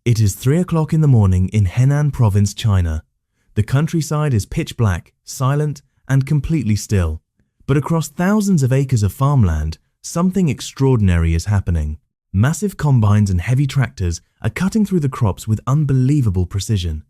It is 3 o'clock in the morning in Henan province, China. The countryside is pitch black, silent, and completely still. But across thousands of acres of farmland, something extraordinary is happening. Massive combines and heavy tractors are cutting through the crops with unbelievable precision.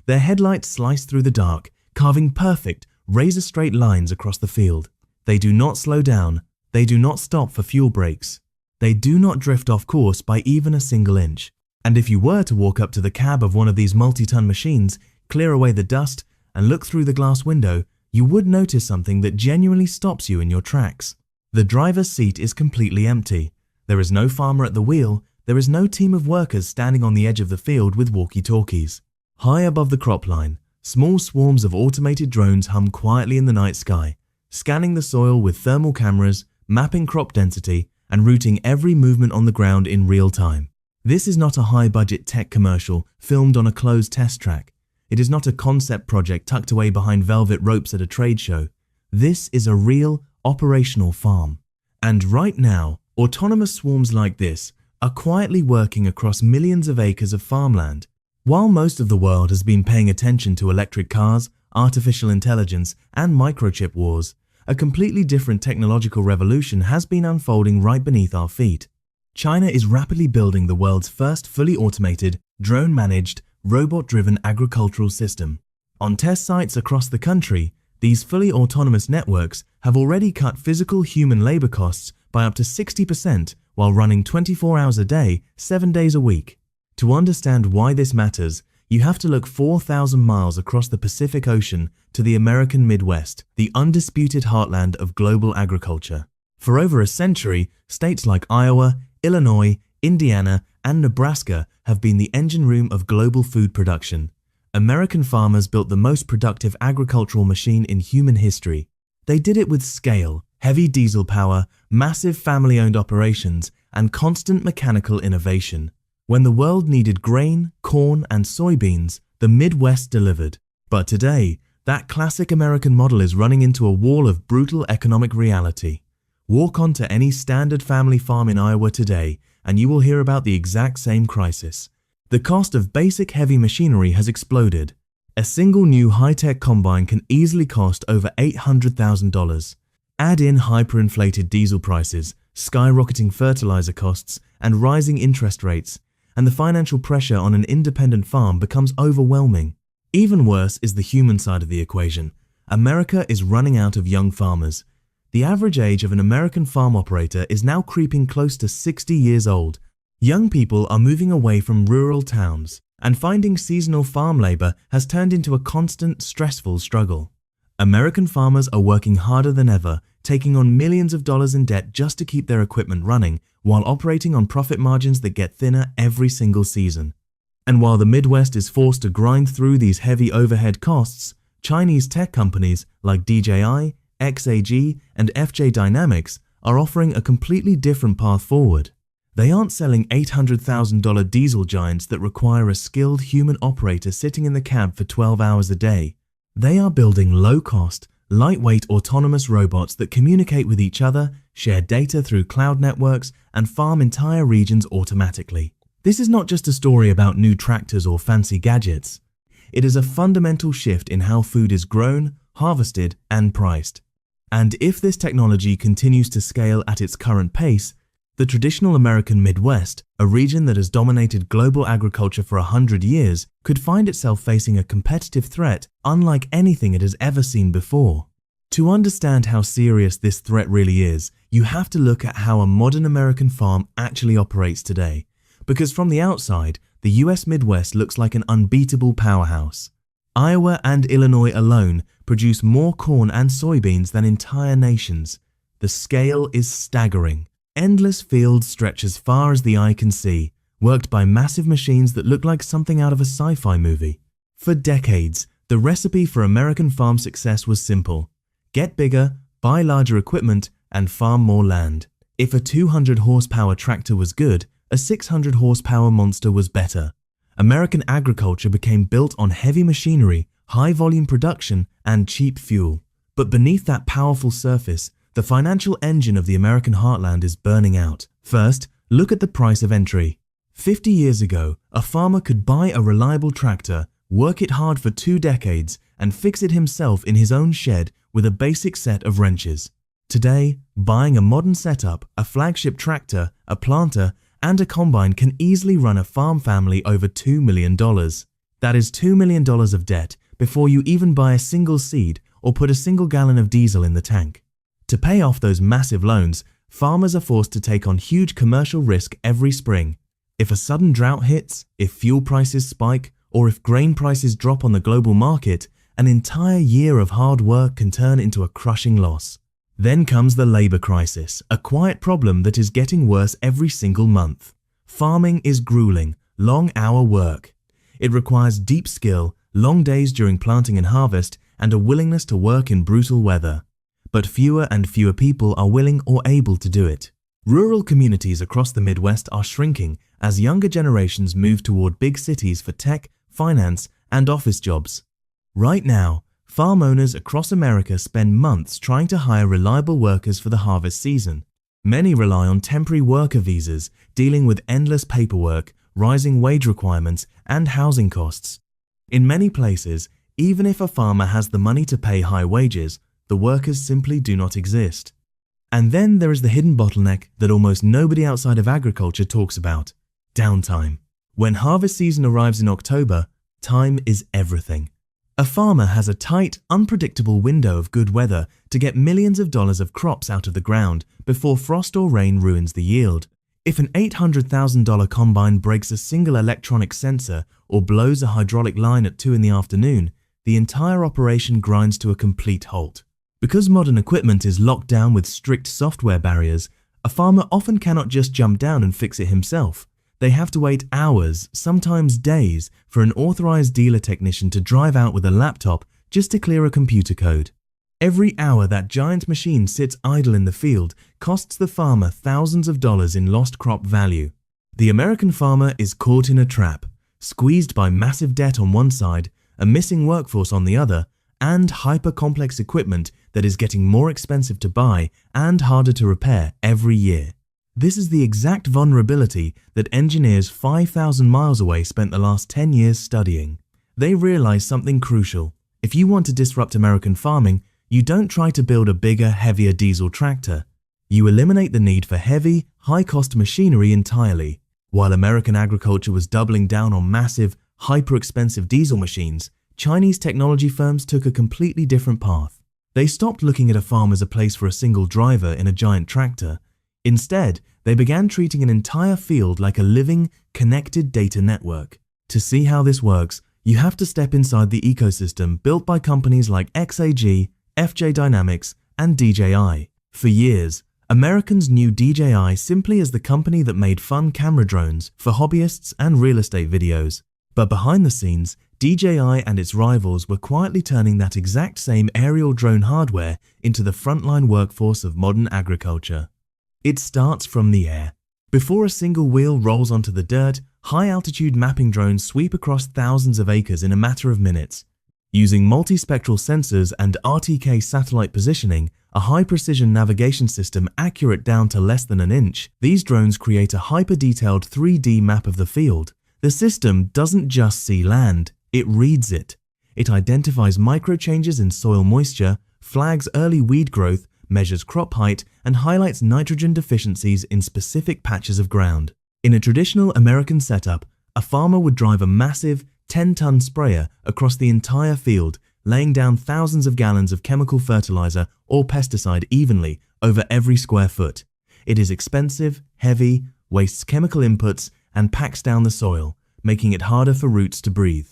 Their headlights slice through the dark, carving perfect, razor-straight lines across the field. They do not slow down. They do not stop for fuel breaks. They do not drift off course by even a single inch. And if you were to walk up to the cab of one of these multi-ton machines, clear away the dust, and look through the glass window, you would notice something that genuinely stops you in your tracks. The driver's seat is completely empty. There is no farmer at the wheel. There is no team of workers standing on the edge of the field with walkie-talkies. High above the crop line, small swarms of automated drones hum quietly in the night sky, scanning the soil with thermal cameras, mapping crop density, and routing every movement on the ground in real time. This is not a high-budget tech commercial filmed on a closed test track. It is not a concept project tucked away behind velvet ropes at a trade show. This is a real, operational farm. And right now, autonomous swarms like this are quietly working across millions of acres of farmland. While most of the world has been paying attention to electric cars, artificial intelligence, and microchip wars, a completely different technological revolution has been unfolding right beneath our feet. China is rapidly building the world's first fully automated, drone-managed, robot-driven agricultural system. On test sites across the country, these fully autonomous networks have already cut physical human labor costs by up to 60% while running 24 hours a day, 7 days a week. To understand why this matters, you have to look 4,000 miles across the Pacific Ocean to the American Midwest, the undisputed heartland of global agriculture. For over a century, states like Iowa, Illinois, Indiana, and Nebraska have been the engine room of global food production. American farmers built the most productive agricultural machine in human history. They did it with scale, heavy diesel power, massive family-owned operations, and constant mechanical innovation. When the world needed grain, corn, and soybeans, the Midwest delivered. But today, that classic American model is running into a wall of brutal economic reality. Walk onto any standard family farm in Iowa today, and you will hear about the exact same crisis. The cost of basic heavy machinery has exploded. A single new high-tech combine can easily cost over $800,000. Add in hyperinflated diesel prices, skyrocketing fertilizer costs, and rising interest rates, and the financial pressure on an independent farm becomes overwhelming. Even worse is the human side of the equation. America is running out of young farmers. The average age of an American farm operator is now creeping close to 60 years old. Young people are moving away from rural towns, and finding seasonal farm labor has turned into a constant, stressful struggle. American farmers are working harder than ever, taking on millions of dollars in debt just to keep their equipment running, while operating on profit margins that get thinner every single season. And while the Midwest is forced to grind through these heavy overhead costs, Chinese tech companies like DJI, XAG, and FJ Dynamics are offering a completely different path forward. They aren't selling $800,000 diesel giants that require a skilled human operator sitting in the cab for 12 hours a day. They are building low-cost, lightweight autonomous robots that communicate with each other, share data through cloud networks, and farm entire regions automatically. This is not just a story about new tractors or fancy gadgets. It is a fundamental shift in how food is grown, harvested, and priced. And if this technology continues to scale at its current pace, the traditional American Midwest, a region that has dominated global agriculture for 100 years, could find itself facing a competitive threat unlike anything it has ever seen before. To understand how serious this threat really is, you have to look at how a modern American farm actually operates today. Because from the outside, the US Midwest looks like an unbeatable powerhouse. Iowa and Illinois alone produce more corn and soybeans than entire nations. The scale is staggering. Endless fields stretch as far as the eye can see, worked by massive machines that look like something out of a sci-fi movie. For decades, the recipe for American farm success was simple. Get bigger, buy larger equipment, and farm more land. If a 200 horsepower tractor was good, a 600 horsepower monster was better. American agriculture became built on heavy machinery, high volume production, and cheap fuel. But beneath that powerful surface, the financial engine of the American heartland is burning out. First, look at the price of entry. 50 years ago, a farmer could buy a reliable tractor, work it hard for 2 decades, and fix it himself in his own shed with a basic set of wrenches. Today, buying a modern setup, a flagship tractor, a planter, and a combine can easily run a farm family over $2 million. That is $2 million of debt before you even buy a single seed or put a single gallon of diesel in the tank. To pay off those massive loans, farmers are forced to take on huge commercial risk every spring. If a sudden drought hits, if fuel prices spike, or if grain prices drop on the global market, an entire year of hard work can turn into a crushing loss. Then comes the labor crisis, a quiet problem that is getting worse every single month. Farming is grueling, long-hour work. It requires deep skill, long days during planting and harvest, and a willingness to work in brutal weather. But fewer and fewer people are willing or able to do it. Rural communities across the Midwest are shrinking as younger generations move toward big cities for tech, finance, and office jobs. Right now, farm owners across America spend months trying to hire reliable workers for the harvest season. Many rely on temporary worker visas, dealing with endless paperwork, rising wage requirements, and housing costs. In many places, even if a farmer has the money to pay high wages, the workers simply do not exist. And then there is the hidden bottleneck that almost nobody outside of agriculture talks about: downtime. When harvest season arrives in October, time is everything. A farmer has a tight, unpredictable window of good weather to get millions of dollars of crops out of the ground before frost or rain ruins the yield. If an $800,000 combine breaks a single electronic sensor or blows a hydraulic line at 2 in the afternoon, the entire operation grinds to a complete halt. Because modern equipment is locked down with strict software barriers, a farmer often cannot just jump down and fix it himself. They have to wait hours, sometimes days, for an authorized dealer technician to drive out with a laptop just to clear a computer code. Every hour that giant machine sits idle in the field costs the farmer thousands of dollars in lost crop value. The American farmer is caught in a trap, squeezed by massive debt on one side, a missing workforce on the other, and hyper-complex equipment that is getting more expensive to buy and harder to repair every year. This is the exact vulnerability that engineers 5,000 miles away spent the last 10 years studying. They realized something crucial. If you want to disrupt American farming, you don't try to build a bigger, heavier diesel tractor. You eliminate the need for heavy, high-cost machinery entirely. While American agriculture was doubling down on massive, hyper-expensive diesel machines, Chinese technology firms took a completely different path. They stopped looking at a farm as a place for a single driver in a giant tractor. Instead, they began treating an entire field like a living, connected data network. To see how this works, you have to step inside the ecosystem built by companies like XAG, FJ Dynamics, and DJI. For years, Americans knew DJI simply as the company that made fun camera drones for hobbyists and real estate videos. But behind the scenes, DJI and its rivals were quietly turning that exact same aerial drone hardware into the frontline workforce of modern agriculture. It starts from the air. Before a single wheel rolls onto the dirt, high-altitude mapping drones sweep across thousands of acres in a matter of minutes. Using multispectral sensors and RTK satellite positioning, a high-precision navigation system accurate down to less than an inch, these drones create a hyper-detailed 3D map of the field. The system doesn't just see land, it reads it. It identifies micro-changes in soil moisture, flags early weed growth, measures crop height, and highlights nitrogen deficiencies in specific patches of ground. In a traditional American setup, a farmer would drive a massive 10-ton sprayer across the entire field, laying down thousands of gallons of chemical fertilizer or pesticide evenly over every square foot. It is expensive, heavy, wastes chemical inputs, and packs down the soil, making it harder for roots to breathe.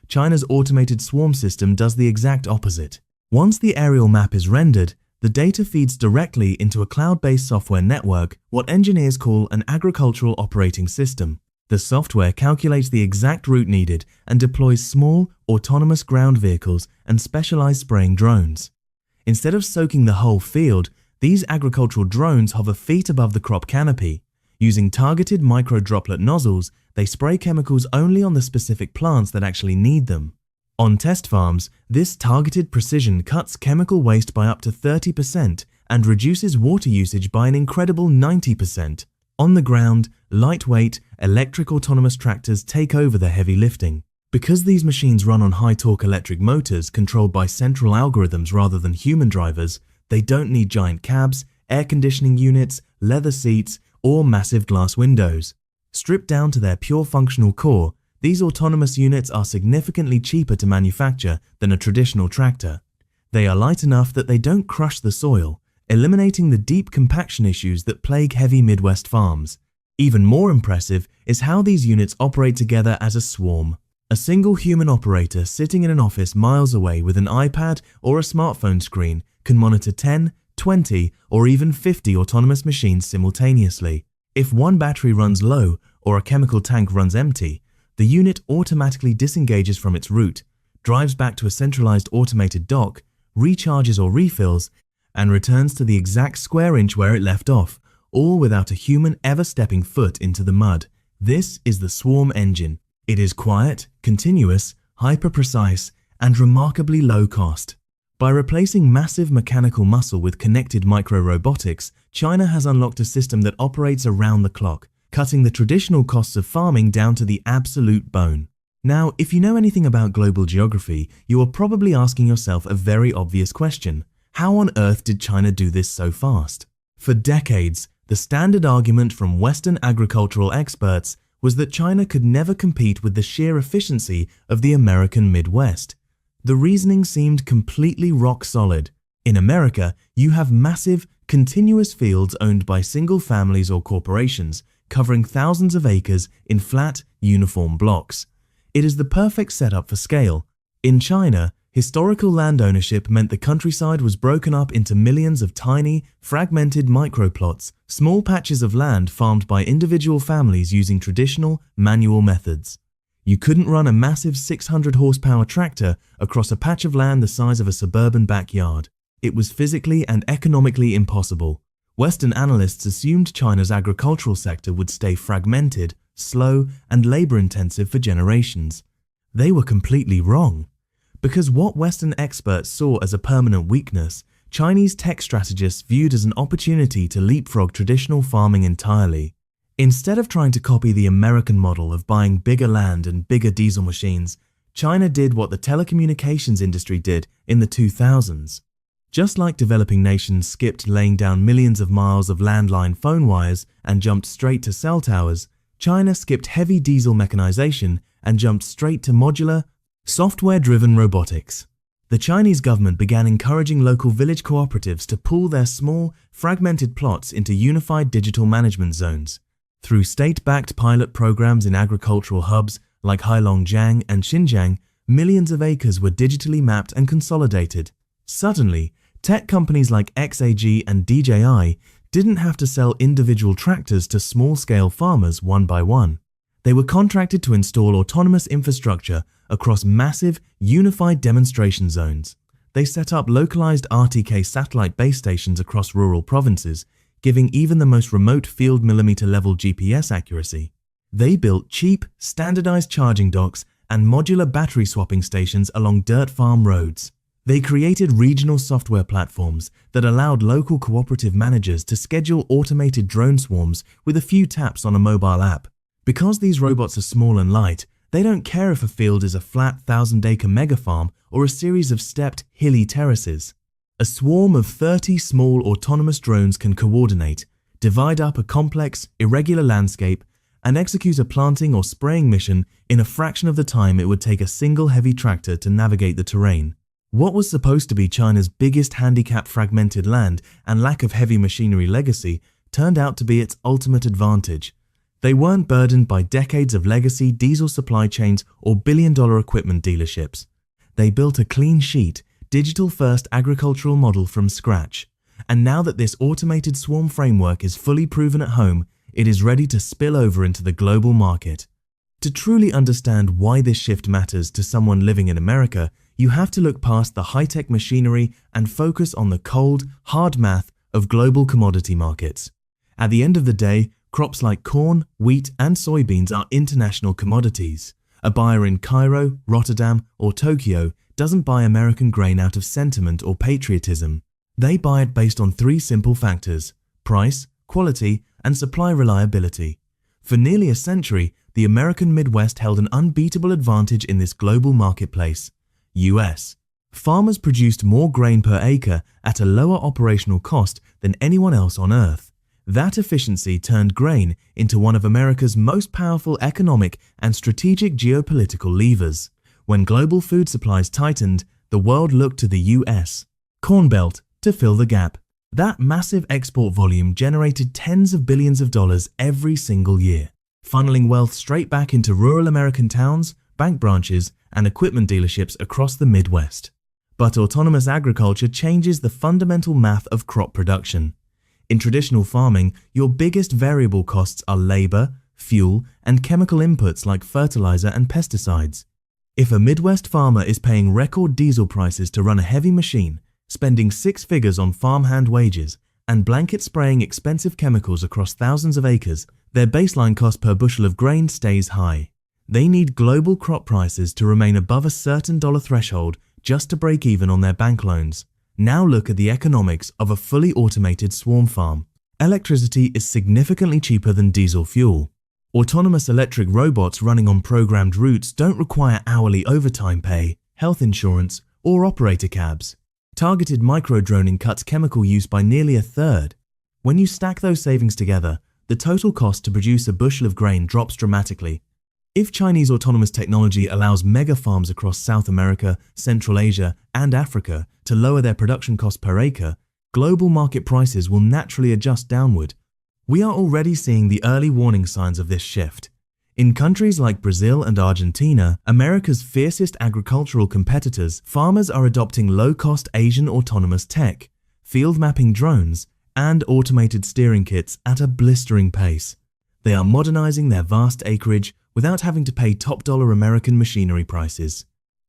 China's automated swarm system does the exact opposite. Once the aerial map is rendered, the data feeds directly into a cloud-based software network, what engineers call an agricultural operating system. The software calculates the exact route needed and deploys small, autonomous ground vehicles and specialized spraying drones. Instead of soaking the whole field, these agricultural drones hover feet above the crop canopy. Using targeted micro-droplet nozzles, they spray chemicals only on the specific plants that actually need them. On test farms, this targeted precision cuts chemical waste by up to 30% and reduces water usage by an incredible 90%. On the ground, lightweight, electric autonomous tractors take over the heavy lifting. Because these machines run on high-torque electric motors controlled by central algorithms rather than human drivers, they don't need giant cabs, air conditioning units, leather seats, or massive glass windows. Stripped down to their pure functional core, these autonomous units are significantly cheaper to manufacture than a traditional tractor. They are light enough that they don't crush the soil, eliminating the deep compaction issues that plague heavy Midwest farms. Even more impressive is how these units operate together as a swarm. A single human operator sitting in an office miles away with an iPad or a smartphone screen can monitor 10, 20, or even 50 autonomous machines simultaneously. If one battery runs low or a chemical tank runs empty, the unit automatically disengages from its route, drives back to a centralized automated dock, recharges or refills, and returns to the exact square inch where it left off, all without a human ever stepping foot into the mud. This is the swarm engine. It is quiet, continuous, hyper-precise, and remarkably low cost. By replacing massive mechanical muscle with connected micro-robotics, China has unlocked a system that operates around the clock, cutting the traditional costs of farming down to the absolute bone. Now, if you know anything about global geography, you are probably asking yourself a very obvious question. How on earth did China do this so fast? For decades, the standard argument from Western agricultural experts was that China could never compete with the sheer efficiency of the American Midwest. The reasoning seemed completely rock solid. In America, you have massive, continuous fields owned by single families or corporations, covering thousands of acres in flat, uniform blocks. It is the perfect setup for scale. In China, historical land ownership meant the countryside was broken up into millions of tiny, fragmented microplots, small patches of land farmed by individual families using traditional, manual methods. You couldn't run a massive 600 horsepower tractor across a patch of land the size of a suburban backyard. It was physically and economically impossible. Western analysts assumed China's agricultural sector would stay fragmented, slow, and labor-intensive for generations. They were completely wrong. Because what Western experts saw as a permanent weakness, Chinese tech strategists viewed as an opportunity to leapfrog traditional farming entirely. Instead of trying to copy the American model of buying bigger land and bigger diesel machines, China did what the telecommunications industry did in the 2000s. Just like developing nations skipped laying down millions of miles of landline phone wires and jumped straight to cell towers, China skipped heavy diesel mechanization and jumped straight to modular, software-driven robotics. The Chinese government began encouraging local village cooperatives to pool their small, fragmented plots into unified digital management zones. Through state-backed pilot programs in agricultural hubs like Heilongjiang and Xinjiang, millions of acres were digitally mapped and consolidated. Suddenly, tech companies like XAG and DJI didn't have to sell individual tractors to small-scale farmers one by one. They were contracted to install autonomous infrastructure across massive, unified demonstration zones. They set up localized RTK satellite base stations across rural provinces, giving even the most remote field millimeter-level GPS accuracy. They built cheap, standardized charging docks and modular battery swapping stations along dirt farm roads. They created regional software platforms that allowed local cooperative managers to schedule automated drone swarms with a few taps on a mobile app. Because these robots are small and light, they don't care if a field is a flat 1,000-acre megafarm or a series of stepped, hilly terraces. A swarm of 30 small autonomous drones can coordinate, divide up a complex, irregular landscape, and execute a planting or spraying mission in a fraction of the time it would take a single heavy tractor to navigate the terrain. What was supposed to be China's biggest handicap, fragmented land and lack of heavy machinery legacy, turned out to be its ultimate advantage. They weren't burdened by decades of legacy diesel supply chains or billion-dollar equipment dealerships. They built a clean sheet, digital-first agricultural model from scratch. And now that this automated swarm framework is fully proven at home, it is ready to spill over into the global market. To truly understand why this shift matters to someone living in America, you have to look past the high-tech machinery and focus on the cold, hard math of global commodity markets. At the end of the day, crops like corn, wheat, and soybeans are international commodities. A buyer in Cairo, Rotterdam, or Tokyo doesn't buy American grain out of sentiment or patriotism. They buy it based on three simple factors: price, quality, and supply reliability. For nearly a century, the American Midwest held an unbeatable advantage in this global marketplace. US. Farmers produced more grain per acre at a lower operational cost than anyone else on Earth. That efficiency turned grain into one of America's most powerful economic and strategic geopolitical levers. When global food supplies tightened, the world looked to the US Corn Belt to fill the gap. That massive export volume generated tens of billions of dollars every single year, funneling wealth straight back into rural American towns, bank branches, and equipment dealerships across the Midwest. But autonomous agriculture changes the fundamental math of crop production. In traditional farming, your biggest variable costs are labor, fuel, and chemical inputs like fertilizer and pesticides. If a Midwest farmer is paying record diesel prices to run a heavy machine, spending six figures on farmhand wages, and blanket spraying expensive chemicals across thousands of acres, their baseline cost per bushel of grain stays high. They need global crop prices to remain above a certain dollar threshold just to break even on their bank loans. Now look at the economics of a fully automated swarm farm. Electricity is significantly cheaper than diesel fuel. Autonomous electric robots running on programmed routes don't require hourly overtime pay, health insurance, or operator cabs. Targeted micro-droning cuts chemical use by nearly a third. When you stack those savings together, the total cost to produce a bushel of grain drops dramatically. If Chinese autonomous technology allows mega farms across South America, Central Asia, and Africa to lower their production cost per acre, global market prices will naturally adjust downward. We are already seeing the early warning signs of this shift. In countries like Brazil and Argentina, America's fiercest agricultural competitors, farmers are adopting low-cost Asian autonomous tech, field mapping drones, and automated steering kits at a blistering pace. They are modernizing their vast acreage without having to pay top-dollar American machinery prices.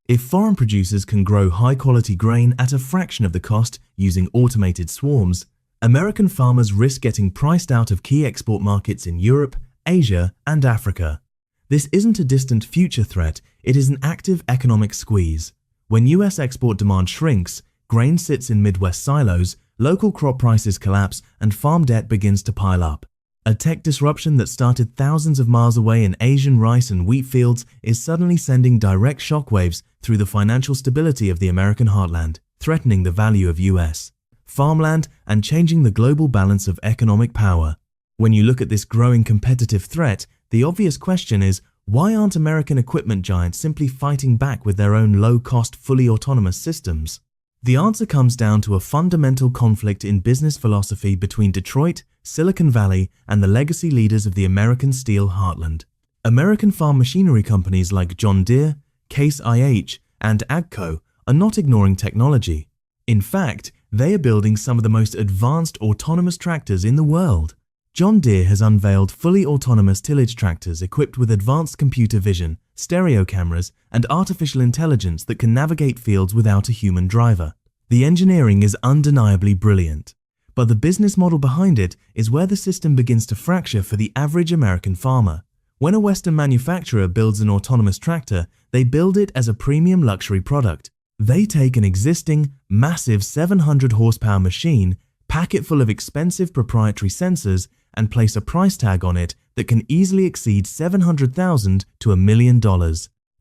If foreign producers can grow high-quality grain at a fraction of the cost using automated swarms, American farmers risk getting priced out of key export markets in Europe, Asia, and Africa. This isn't a distant future threat, it is an active economic squeeze. When US export demand shrinks, grain sits in Midwest silos, local crop prices collapse, and farm debt begins to pile up. A tech disruption that started thousands of miles away in Asian rice and wheat fields is suddenly sending direct shockwaves through the financial stability of the American heartland, threatening the value of US farmland and changing the global balance of economic power. When you look at this growing competitive threat, the obvious question is, why aren't American equipment giants simply fighting back with their own low-cost, fully autonomous systems? The answer comes down to a fundamental conflict in business philosophy between Detroit, Silicon Valley, and the legacy leaders of the American steel heartland. American farm machinery companies like John Deere, Case IH, and AGCO are not ignoring technology. In fact, they are building some of the most advanced autonomous tractors in the world. John Deere has unveiled fully autonomous tillage tractors equipped with advanced computer vision, stereo cameras, and artificial intelligence that can navigate fields without a human driver. The engineering is undeniably brilliant, but the business model behind it is where the system begins to fracture for the average American farmer. When a Western manufacturer builds an autonomous tractor, they build it as a premium luxury product. They take an existing, massive 700 horsepower machine, pack it full of expensive proprietary sensors, and place a price tag on it that can easily exceed $700,000 to $1 million.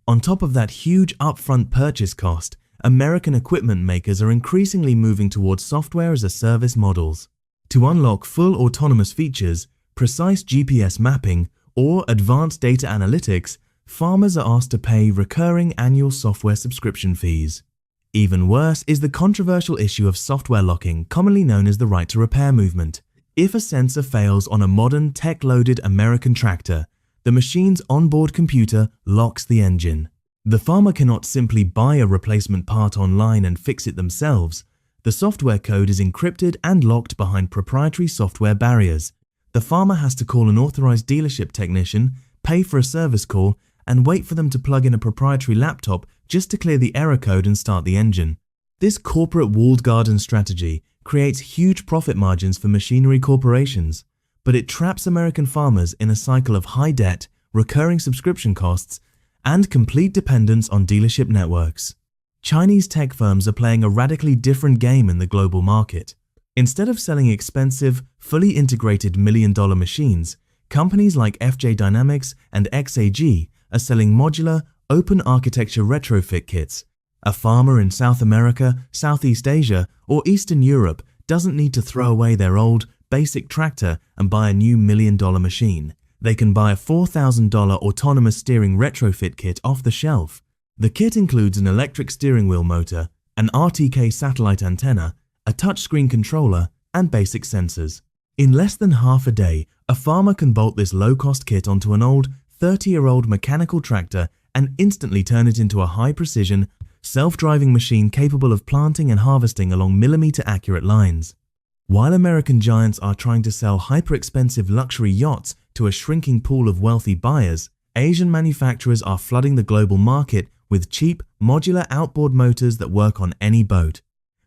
On top of that huge upfront purchase cost, American equipment makers are increasingly moving towards software-as-a-service models. To unlock full autonomous features, precise GPS mapping, or advanced data analytics, farmers are asked to pay recurring annual software subscription fees. Even worse is the controversial issue of software locking, commonly known as the right to repair movement. If a sensor fails on a modern, tech-loaded American tractor, the machine's onboard computer locks the engine. The farmer cannot simply buy a replacement part online and fix it themselves. The software code is encrypted and locked behind proprietary software barriers. The farmer has to call an authorized dealership technician, pay for a service call, and wait for them to plug in a proprietary laptop just to clear the error code and start the engine. This corporate walled garden strategy creates huge profit margins for machinery corporations, but it traps American farmers in a cycle of high debt, recurring subscription costs, and complete dependence on dealership networks. Chinese tech firms are playing a radically different game in the global market. Instead of selling expensive, fully integrated million-dollar machines, companies like FJ Dynamics and XAG are selling modular, open architecture retrofit kits. A farmer in South America, Southeast Asia, or Eastern Europe doesn't need to throw away their old, basic tractor and buy a new million-dollar machine. They can buy a $4,000 autonomous steering retrofit kit off the shelf. The kit includes an electric steering wheel motor, an RTK satellite antenna, a touchscreen controller, and basic sensors. In less than half a day, a farmer can bolt this low-cost kit onto an old, 30-year-old mechanical tractor and instantly turn it into a high-precision, self-driving machine capable of planting and harvesting along millimeter-accurate lines. While American giants are trying to sell hyper-expensive luxury yachts to a shrinking pool of wealthy buyers, Asian manufacturers are flooding the global market with cheap, modular outboard motors that work on any boat.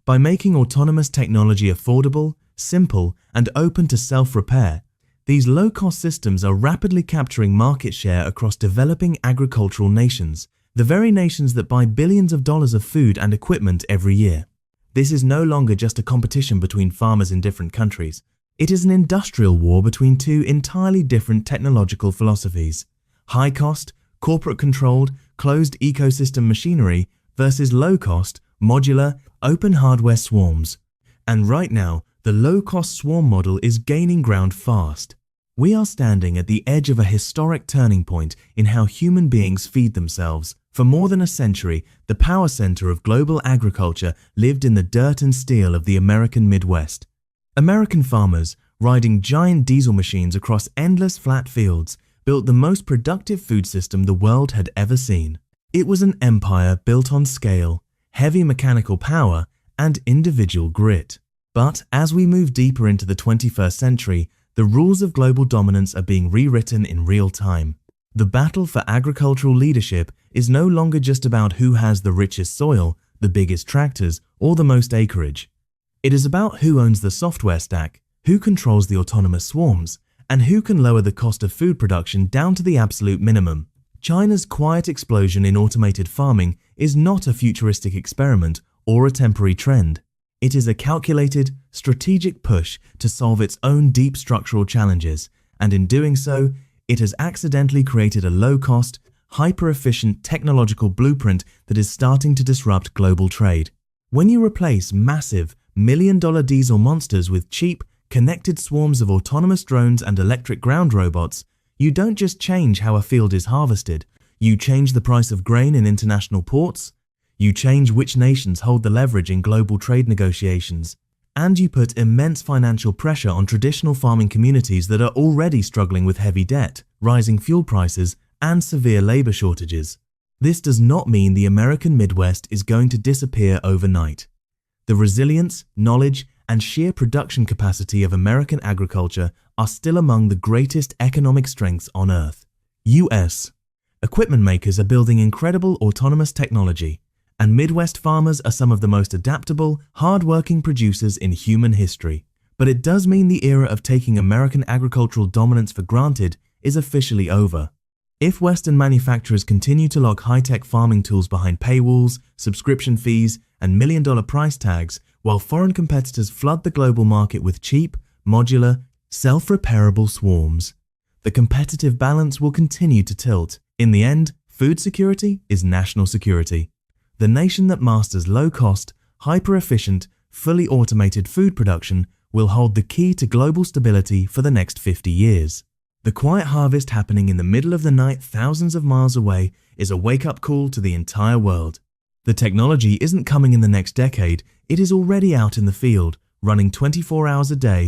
By making autonomous technology affordable, simple, and open to self-repair, these low-cost systems are rapidly capturing market share across developing agricultural nations, the very nations that buy billions of dollars of food and equipment every year. This is no longer just a competition between farmers in different countries. It is an industrial war between two entirely different technological philosophies: high-cost, corporate-controlled, closed ecosystem machinery versus low-cost, modular, open hardware swarms. And right now, the low-cost swarm model is gaining ground fast. We are standing at the edge of a historic turning point in how human beings feed themselves. For more than a century, the power center of global agriculture lived in the dirt and steel of the American Midwest. American farmers, riding giant diesel machines across endless flat fields, built the most productive food system the world had ever seen. It was an empire built on scale, heavy mechanical power, and individual grit. But as we move deeper into the 21st century, the rules of global dominance are being rewritten in real time. The battle for agricultural leadership is no longer just about who has the richest soil, the biggest tractors, or the most acreage. It is about who owns the software stack, who controls the autonomous swarms, and who can lower the cost of food production down to the absolute minimum. China's quiet explosion in automated farming is not a futuristic experiment or a temporary trend. It is a calculated, strategic push to solve its own deep structural challenges, and in doing so, it has accidentally created a low-cost, hyper-efficient technological blueprint that is starting to disrupt global trade. When you replace massive, million-dollar diesel monsters with cheap, connected swarms of autonomous drones and electric ground robots, you don't just change how a field is harvested, you change the price of grain in international ports, you change which nations hold the leverage in global trade negotiations, and you put immense financial pressure on traditional farming communities that are already struggling with heavy debt, rising fuel prices, and severe labor shortages. This does not mean the American Midwest is going to disappear overnight. The resilience, knowledge, and sheer production capacity of American agriculture are still among the greatest economic strengths on Earth. US. Equipment makers are building incredible autonomous technology, and Midwest farmers are some of the most adaptable, hard-working producers in human history. But it does mean the era of taking American agricultural dominance for granted is officially over. If Western manufacturers continue to lock high-tech farming tools behind paywalls, subscription fees, and million-dollar price tags, while foreign competitors flood the global market with cheap, modular, self-repairable swarms, the competitive balance will continue to tilt. In the end, food security is national security. The nation that masters low-cost, hyper-efficient, fully automated food production will hold the key to global stability for the next 50 years. The quiet harvest happening in the middle of the night thousands of miles away is a wake-up call to the entire world. The technology isn't coming in the next decade, it is already out in the field, running 24 hours a day,